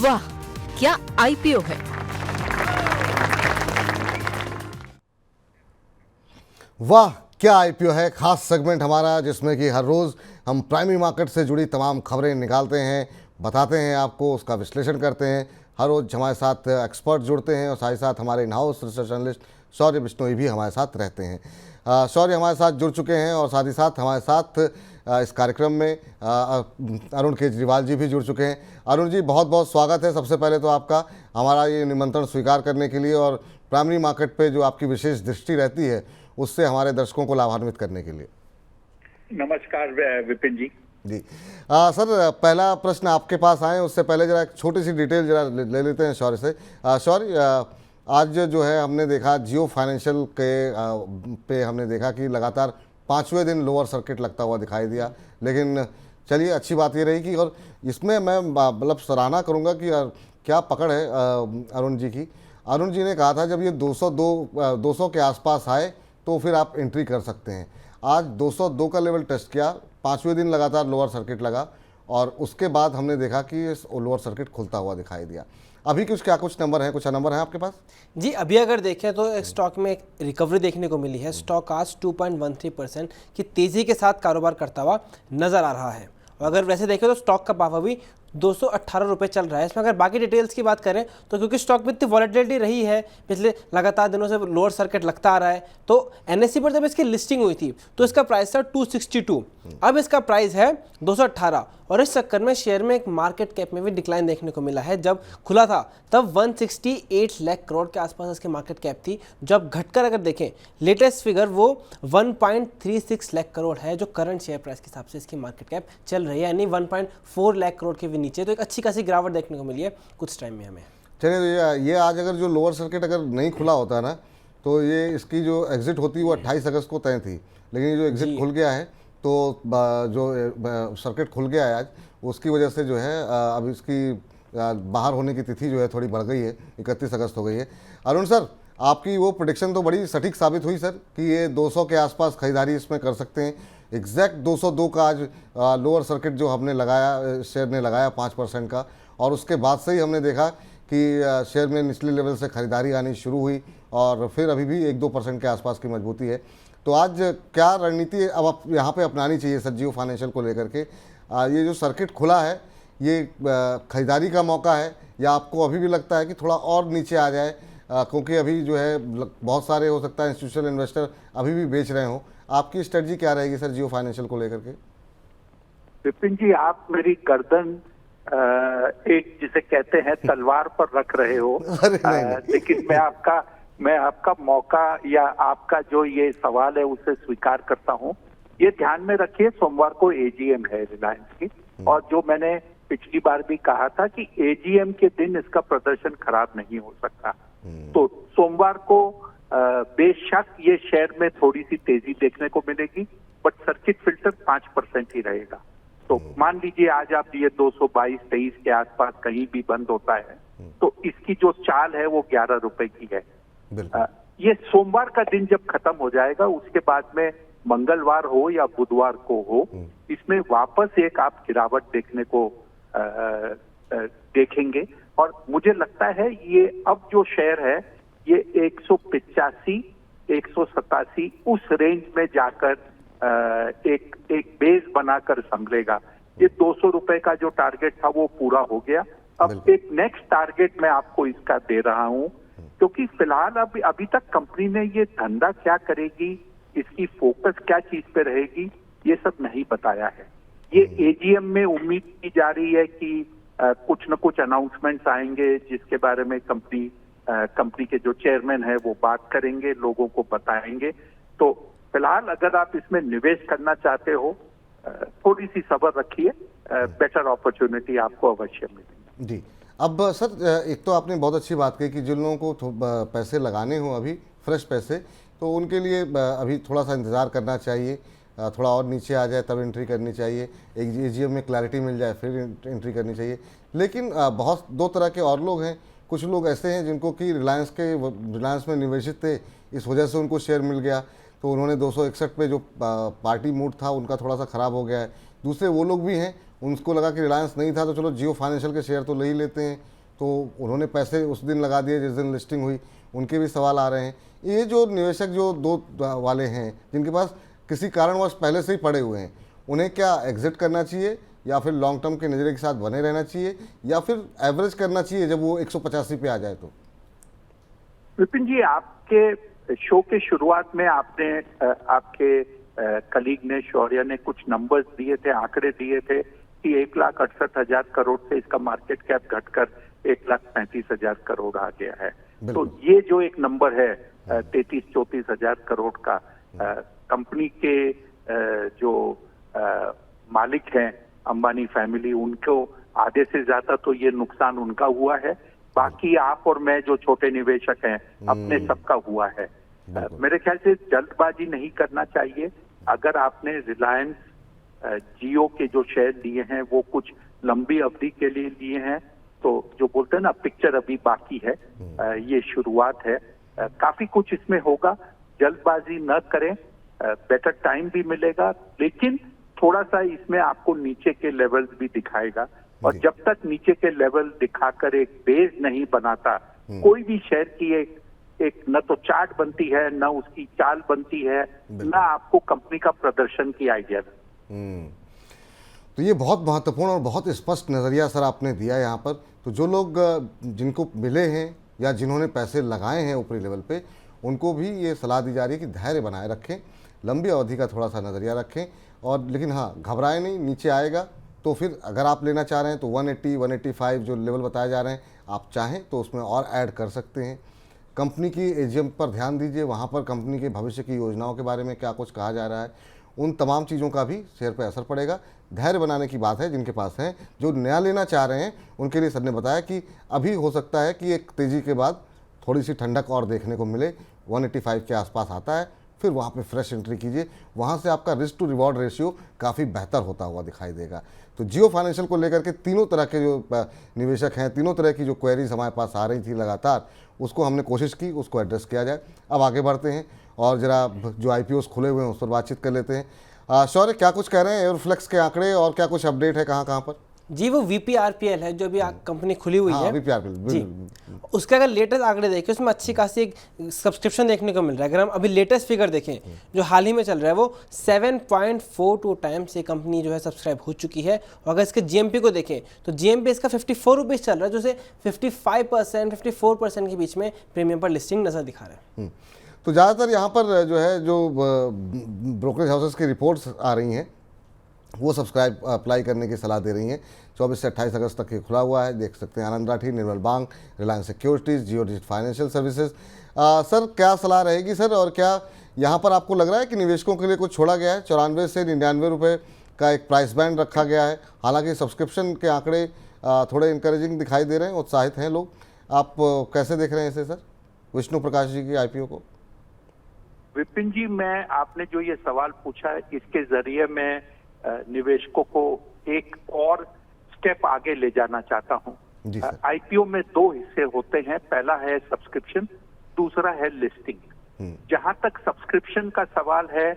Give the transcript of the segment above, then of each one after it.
वाह क्या आईपीओ है। वाह क्या आईपीओ है, खास सेगमेंट हमारा जिसमें कि हर रोज़ हम प्राइमरी मार्केट से जुड़ी तमाम खबरें निकालते हैं, बताते हैं आपको, उसका विश्लेषण करते हैं। हर रोज़ हमारे साथ एक्सपर्ट जुड़ते हैं और साथ ही साथ हमारे इन हाउस रिसर्च एनालिस्ट शौर्य बिश्नोई भी हमारे साथ रहते हैं। शौर्य हमारे साथ जुड़ चुके हैं और साथ ही साथ हमारे साथ इस कार्यक्रम में अरुण केजरीवाल जी भी जुड़ चुके हैं। अरुण जी, बहुत बहुत स्वागत है सबसे पहले तो आपका हमारा ये निमंत्रण स्वीकार करने के लिए और प्राइमरी मार्केट पे जो आपकी विशेष दृष्टि रहती है उससे हमारे दर्शकों को लाभान्वित करने के लिए। नमस्कार विपिन जी। जी सर, पहला प्रश्न आपके पास आए उससे पहले जरा एक छोटी सी डिटेल जरा ले लेते हैं शौर्य से। शौर्य, आज जो है हमने देखा जियो फाइनेंशियल के पे हमने देखा कि लगातार 5वें दिन लोअर सर्किट लगता हुआ दिखाई दिया, लेकिन चलिए अच्छी बात ये रही कि, और इसमें मैं मतलब सराहना करूँगा कि क्या पकड़ है अरुण जी की। अरुण जी ने कहा था जब ये 200 के आसपास आए तो फिर आप एंट्री कर सकते हैं। आज 202 का लेवल टेस्ट किया, 5वें दिन लगातार लोअर सर्किट लगा और उसके बाद हमने देखा कि लोअर सर्किट खुलता हुआ दिखाई दिया। अभी कुछ नंबर हैं, कुछ नंबर हैं आपके पास? जी, अभी अगर देखें तो एक स्टॉक में एक रिकवरी देखने को मिली है। स्टॉक आज 2.13% की तेज़ी के साथ कारोबार करता हुआ नज़र आ रहा है। और अगर वैसे देखें तो स्टॉक का भाव अभी 218 रुपये चल रहा है। इसमें अगर बाकी डिटेल्स की बात करें तो क्योंकि स्टॉक में इतनी वॉलेटिलिटी रही है, पिछले लगातार दिनों से लोअर सर्किट लगता आ रहा है, तो एनएससी पर जब इसकी लिस्टिंग हुई थी तो इसका प्राइस था 262, अब इसका प्राइस है 218। और इस चक्कर में शेयर में एक मार्केट कैप में भी डिक्लाइन देखने को मिला है। जब खुला था तब 168 लाख करोड़ के आसपास इसकी मार्केट कैप थी। जब घटकर अगर देखें लेटेस्ट फिगर वो 1.36 लाख करोड़ है, जो करंट शेयर प्राइस के हिसाब से इसकी मार्केट कैप चल रही है, यानी 1.4 लाख करोड़ के भी नीचे। तो एक अच्छी खासी गिरावट देखने को मिली है कुछ टाइम में हमें। चलिए, ये आज अगर जो लोअर सर्किट अगर नहीं खुला होता ना तो ये इसकी जो एग्जिट होती वो 28 अगस्त को तय थी, लेकिन ये जो एग्जिट खुल गया है तो जो सर्किट खुल गया है आज, उसकी वजह से जो है अब इसकी बाहर होने की तिथि जो है थोड़ी बढ़ गई है, 31 अगस्त हो गई है। अरुण सर, आपकी वो प्रेडिक्शन तो बड़ी सटीक साबित हुई सर कि ये 200 के आसपास खरीदारी इसमें कर सकते हैं। एग्जैक्ट 202 का आज लोअर सर्किट जो हमने लगाया, शेयर ने लगाया 5% का, और उसके बाद से ही हमने देखा कि शेयर में निचले लेवल से खरीदारी आनी शुरू हुई और फिर अभी भी 1-2% के आसपास की मजबूती है। तो आज क्या रणनीति अब आप यहाँ पे अपनानी चाहिए सर जियो फाइनेंशियल को लेकर के? ये जो सर्किट खुला है ये खरीदारी का मौका है या आपको अभी भी लगता है कि थोड़ा और नीचे आ जाए, क्योंकि अभी जो है बहुत सारे हो सकता है इंस्टीट्यूशनल इन्वेस्टर अभी भी बेच रहे हो? आपकी स्ट्रेटजी क्या रहेगी सर जियो फाइनेंशियल को लेकर के? विपिन जी, आप मेरी गर्दन एक जिसे कहते हैं तलवार पर रख रहे हो। लेकिन मैं आपका मौका या आपका जो ये सवाल है उसे स्वीकार करता हूँ। ये ध्यान में रखिए, सोमवार को एजीएम है रिलायंस की, और जो मैंने पिछली बार भी कहा था कि एजीएम के दिन इसका प्रदर्शन खराब नहीं हो सकता। तो सोमवार को बेशक ये शेयर में थोड़ी सी तेजी देखने को मिलेगी, बट सर्किट फिल्टर 5% ही रहेगा। तो मान लीजिए आज आप ये 222-23 के आसपास कहीं भी बंद होता है तो इसकी जो चाल है वो 11 रुपए की है। ये सोमवार का दिन जब खत्म हो जाएगा उसके बाद में मंगलवार हो या बुधवार को हो, इसमें वापस एक आप गिरावट देखने को देखेंगे। और मुझे लगता है ये अब जो शेयर है ये 185, 187 उस रेंज में जाकर एक बेस बनाकर संभलेगा। ये 200 रुपए का जो टारगेट था वो पूरा हो गया। अब एक नेक्स्ट टारगेट मैं आपको इसका दे रहा हूं, क्योंकि फिलहाल अभी तक कंपनी ने ये धंधा क्या करेगी, इसकी फोकस क्या चीज पे रहेगी, ये सब नहीं बताया है। ये एजीएम में उम्मीद की जा रही है कि कुछ न कुछ अनाउंसमेंट्स आएंगे जिसके बारे में कंपनी के जो चेयरमैन है वो बात करेंगे, लोगों को बताएंगे। तो फिलहाल अगर आप इसमें निवेश करना चाहते हो थोड़ी सी सब्र रखिए, बेटर अपॉर्चुनिटी आपको अवश्य मिलेगी। जी, अब सर एक तो आपने बहुत अच्छी बात कही कि जिन लोगों को पैसे लगाने हो अभी फ्रेश पैसे, तो उनके लिए अभी थोड़ा सा इंतज़ार करना चाहिए, थोड़ा और नीचे आ जाए तब एंट्री करनी चाहिए, एक एजीएम में क्लैरिटी मिल जाए फिर एंट्री करनी चाहिए। लेकिन बहुत दो तरह के और लोग हैं, कुछ लोग ऐसे हैं जिनको कि रिलायंस में निवेशित थे, इस वजह से उनको शेयर मिल गया तो उन्होंने 261 पे जो पार्टी मूड था उनका थोड़ा सा ख़राब हो गया है। दूसरे वो लोग भी हैं, उनको लगा कि रिलायंस नहीं था तो चलो जियो फाइनेंशियल के शेयर तो ले ही लेते हैं, तो उन्होंने पैसे उस दिन लगा दिए जिस दिन लिस्टिंग हुई, उनके भी सवाल आ रहे हैं। ये जो निवेशक जो दो वाले हैं जिनके पास किसी कारणवश पहले से ही पड़े हुए हैं, उन्हें क्या एग्जिट करना चाहिए या फिर लॉन्ग टर्म के नज़रिए के साथ बने रहना चाहिए या फिर एवरेज करना चाहिए जब वो 185 पे आ जाए तो? विपिन जी, आपके शो के शुरुआत में आपने आपके कलीग ने, शौर्य ने कुछ नंबर्स दिए थे, आंकड़े दिए थे कि 1,68,000 करोड़ से इसका मार्केट कैप घटकर 1,35,000 करोड़ आ गया है। तो ये जो एक नंबर है 33-34 हजार करोड़ का, कंपनी के जो मालिक हैं अंबानी फैमिली, उनको आधे से ज्यादा तो ये नुकसान उनका हुआ है। बाकी आप और मैं जो छोटे निवेशक हैं अपने सबका हुआ है। मेरे ख्याल से जल्दबाजी नहीं करना चाहिए। अगर आपने रिलायंस जियो के जो शेयर लिए हैं वो कुछ लंबी अवधि के लिए लिए हैं, तो जो बोलते हैं ना, पिक्चर अभी बाकी है, ये शुरुआत है, काफी कुछ इसमें होगा। जल्दबाजी न करें, बेटर टाइम भी मिलेगा, लेकिन थोड़ा सा इसमें आपको नीचे के लेवल्स भी दिखाएगा। और जब तक नीचे के लेवल दिखाकर एक बेस नहीं बनाता, कोई भी शेयर की एक न तो चार्ट बनती है, न उसकी चाल बनती है, न आपको कंपनी का प्रदर्शन की आइडिया। तो ये बहुत महत्वपूर्ण और बहुत स्पष्ट नज़रिया सर आपने दिया यहाँ पर। तो जो लोग जिनको मिले हैं या जिन्होंने पैसे लगाए हैं ऊपरी लेवल पे, उनको भी ये सलाह दी जा रही है कि धैर्य बनाए रखें, लंबी अवधि का थोड़ा सा नज़रिया रखें, और लेकिन हाँ, घबराएं नहीं। नीचे आएगा तो फिर अगर आप लेना चाह रहे हैं तो 180, 185 जो लेवल बताए जा रहे हैं, आप चाहें तो उसमें और ऐड कर सकते हैं। कंपनी की एजीएम पर ध्यान दीजिए, वहाँ पर कंपनी के भविष्य की योजनाओं के बारे में क्या कुछ कहा जा रहा है, उन तमाम चीज़ों का भी शेयर पर असर पड़ेगा। धैर्य बनाने की बात है जिनके पास है। जो नया लेना चाह रहे हैं उनके लिए सर ने बताया कि अभी हो सकता है कि एक तेज़ी के बाद थोड़ी सी ठंडक और देखने को मिले, 185 के आसपास आता है, फिर वहाँ पे फ्रेश एंट्री कीजिए। वहाँ से आपका रिस्क टू रिवॉर्ड रेशियो काफ़ी बेहतर होता हुआ दिखाई देगा। तो जियो फाइनेंशियल को लेकर के तीनों तरह के जो निवेशक हैं, तीनों तरह की जो क्वेरीज हमारे पास आ रही थी लगातार, उसको हमने कोशिश की उसको एड्रेस किया जाए। अब आगे बढ़ते हैं और ज़रा जो IPOs खुले हुए हैं उस पर बातचीत कर लेते हैं। शौर्य, क्या कुछ कह रहे हैं एयरफ्लेक्स के आंकड़े और क्या कुछ अपडेट है कहाँ कहाँ पर? जी, वो VPRPL है जो अभी कंपनी खुली हुई है। VPRPL जी, उसके अगर लेटेस्ट आंकड़े देखें उसमें अच्छी खासी एक सब्सक्रिप्शन देखने को मिल रहा है। अगर हम अभी लेटेस्ट फिगर देखें जो हाल ही में चल रहा है, वो 7.42 टाइम्स ये कंपनी जो है सब्सक्राइब हो चुकी है। और अगर इसके GMP को देखें तो GMP इसका 54 रुपीज़ चल रहा है, जो से 55%, 54% के बीच में प्रीमियम पर लिस्टिंग नजर दिखा रहा है। तो ज़्यादातर यहाँ पर जो है जो ब्रोकरेज हाउसेस की रिपोर्ट्स आ रही हैं वो सब्सक्राइब अप्लाई करने की सलाह दे रही हैं। 24 से 28 अगस्त तक ये खुला हुआ है, देख सकते हैं। आनंद राठी, निर्मल बैंक, रिलायंस सिक्योरिटीज़, जियो डिजिट फाइनेंशियल सर्विसेज। सर, क्या सलाह रहेगी सर, और क्या यहाँ पर आपको लग रहा है कि निवेशकों के लिए कुछ छोड़ा गया है? 94 से 99 रुपये का एक प्राइस बैंड रखा गया है। हालांकि सब्सक्रिप्शन के आंकड़े थोड़े इंकरेजिंग दिखाई दे रहे हैं, उत्साहित हैं लोग। आप कैसे देख रहे हैं इसे सर, विष्णु प्रकाश जी की IPO को? विपिन जी, मैं आपने जो ये सवाल पूछा है, इसके जरिए मैं निवेशकों को एक और स्टेप आगे ले जाना चाहता हूँ। IPO में 2 हिस्से होते हैं, पहला है सब्सक्रिप्शन, दूसरा है लिस्टिंग। जहां तक सब्सक्रिप्शन का सवाल है,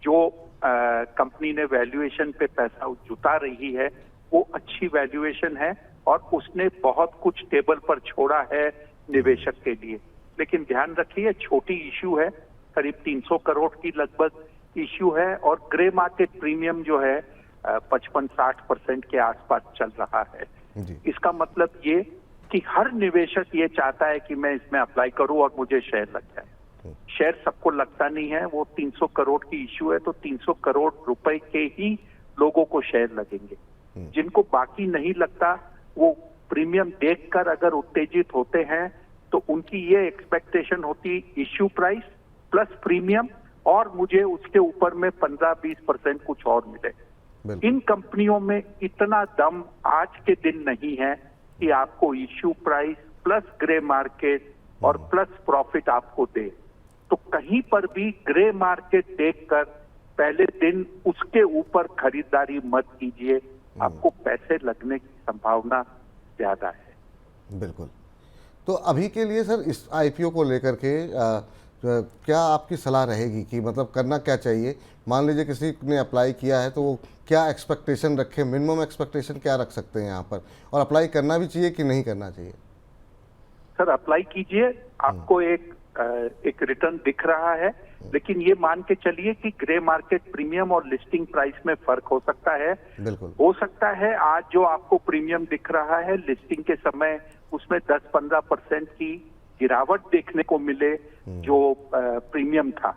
जो कंपनी ने वैल्यूएशन पे पैसा जुटा रही है वो अच्छी वैल्यूएशन है और उसने बहुत कुछ टेबल पर छोड़ा है निवेशक के लिए। लेकिन ध्यान रखिए, छोटी इश्यू है, करीब 300 करोड़ की लगभग इश्यू है, और ग्रे मार्केट प्रीमियम जो है 55-60% के आसपास चल रहा है। इसका मतलब ये कि हर निवेशक ये चाहता है कि मैं इसमें अप्लाई करूं और मुझे शेयर लग जाए। शेयर सबको लगता नहीं है, वो 300 करोड़ की इश्यू है, तो 300 करोड़ रुपए के ही लोगों को शेयर लगेंगे। जिनको बाकी नहीं लगता वो प्रीमियम देखकर अगर उत्तेजित होते हैं तो उनकी ये एक्सपेक्टेशन होती इश्यू प्राइस प्लस प्रीमियम, और मुझे उसके ऊपर में 15-20% कुछ और मिले। इन कंपनियों में इतना दम आज के दिन नहीं है कि आपको issue price plus grey market और प्लस प्रॉफिट आपको दे। तो कहीं पर भी ग्रे मार्केट देखकर पहले दिन उसके ऊपर खरीदारी मत कीजिए, आपको पैसे लगने की संभावना ज्यादा है। बिल्कुल। तो अभी के लिए सर इस IPO को लेकर के क्या आपकी सलाह रहेगी कि मतलब करना क्या चाहिए? मान लीजिए किसी ने अप्लाई किया है तो वो क्या एक्सपेक्टेशन रखे, मिनिमम एक्सपेक्टेशन क्या रख सकते हैं यहाँ पर, और अप्लाई करना भी चाहिए कि नहीं करना चाहिए? सर अप्लाई कीजिए, आपको एक रिटर्न दिख रहा है, लेकिन ये मान के चलिए कि ग्रे मार्केट प्रीमियम और लिस्टिंग प्राइस में फर्क हो सकता है। बिल्कुल हो सकता है आज जो आपको प्रीमियम दिख रहा है लिस्टिंग के समय उसमें 10-15% की गिरावट देखने को मिले जो प्रीमियम था।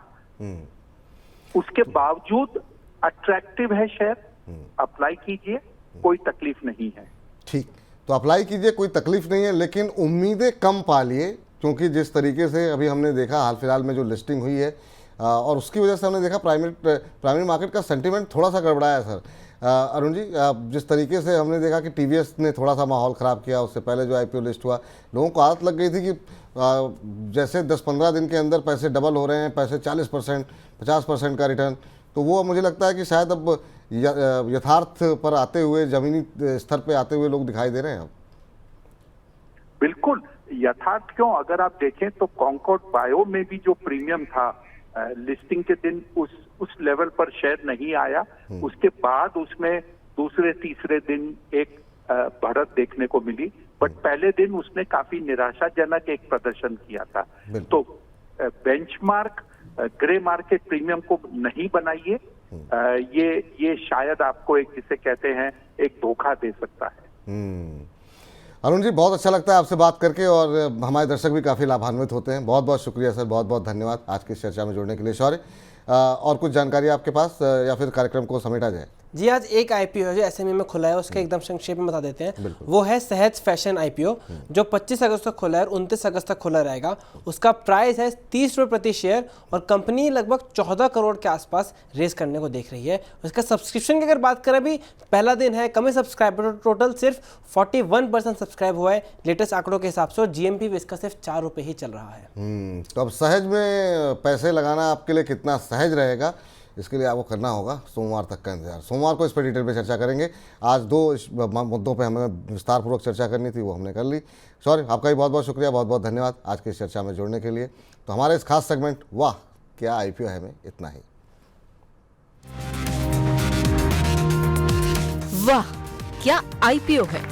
उसके बावजूद अट्रैक्टिव है शेयर, अप्लाई कीजिए, कोई तकलीफ नहीं है। ठीक, तो अप्लाई कीजिए, कोई तकलीफ नहीं है, लेकिन उम्मीदें कम पालिए, क्योंकि जिस तरीके से अभी हमने देखा हाल फिलहाल में जो लिस्टिंग हुई है और उसकी वजह से हमने देखा प्राइमरी मार्केट का सेंटीमेंट थोड़ा सा गड़बड़ाया है सर। अरुण जी, जिस तरीके से हमने देखा कि टीवीएस ने थोड़ा सा माहौल ख़राब किया, उससे पहले जो आईपीओ लिस्ट हुआ, लोगों को आदत लग गई थी कि जैसे 10-15 दिन के अंदर पैसे डबल हो रहे हैं, पैसे 40% 50% का रिटर्न, तो वो मुझे लगता है कि शायद अब यथार्थ पर आते हुए, ज़मीनी स्तर पे आते हुए लोग दिखाई दे रहे हैं अब। बिल्कुल यथार्थ क्यों, अगर आप देखें तो कॉन्कॉर्ड बायो में भी जो प्रीमियम था लिस्टिंग के दिन उस लेवल पर शेयर नहीं आया, उसके बाद उसमें दूसरे तीसरे दिन एक बढ़त देखने को मिली, बट पहले दिन उसने काफी निराशाजनक एक प्रदर्शन किया था। तो बेंचमार्क ग्रे मार्केट प्रीमियम को नहीं बनाइए, ये शायद आपको एक जिसे कहते हैं एक धोखा दे सकता है। अरुण जी, बहुत अच्छा लगता है आपसे बात करके और हमारे दर्शक भी काफ़ी लाभान्वित होते हैं। बहुत बहुत शुक्रिया सर, बहुत बहुत धन्यवाद आज की चर्चा में जुड़ने के लिए। शौर्य, और कुछ जानकारी आपके पास या फिर कार्यक्रम को समेटा जाए? जी, आज एक आईपीओ है जो एसएमई में खुला है, उसके एकदम संक्षेप में बता देते हैं। वो है सहज फैशन आईपीओ, जो 25 अगस्त तक खुला है और 29 अगस्त तक खुला रहेगा। उसका प्राइस है 30 रुपये प्रति शेयर और कंपनी लगभग 14 करोड़ के आसपास रेस करने को देख रही है। उसका सब्सक्रिप्शन की अगर बात करें, अभी पहला दिन है, कम सब्सक्राइबर, टोटल सिर्फ 41% सब्सक्राइब हुआ है लेटेस्ट आंकड़ों के हिसाब से, और जीएमपी भी इसका सिर्फ 4 रुपये ही चल रहा है। तो अब सहज में पैसे लगाना आपके लिए कितना सहज रहेगा, इसके लिए आपको करना होगा सोमवार तक का इंतजार। सोमवार को इस पर डिटेल पे चर्चा करेंगे। आज 2 मुद्दों पे हमें विस्तारपूर्वक चर्चा करनी थी, वो हमने कर ली। सॉरी, आपका भी बहुत बहुत शुक्रिया, बहुत बहुत धन्यवाद आज की इस चर्चा में जुड़ने के लिए। तो हमारे इस खास सेगमेंट वाह क्या आईपीओ है में इतना ही। वाह क्या आईपीओ है।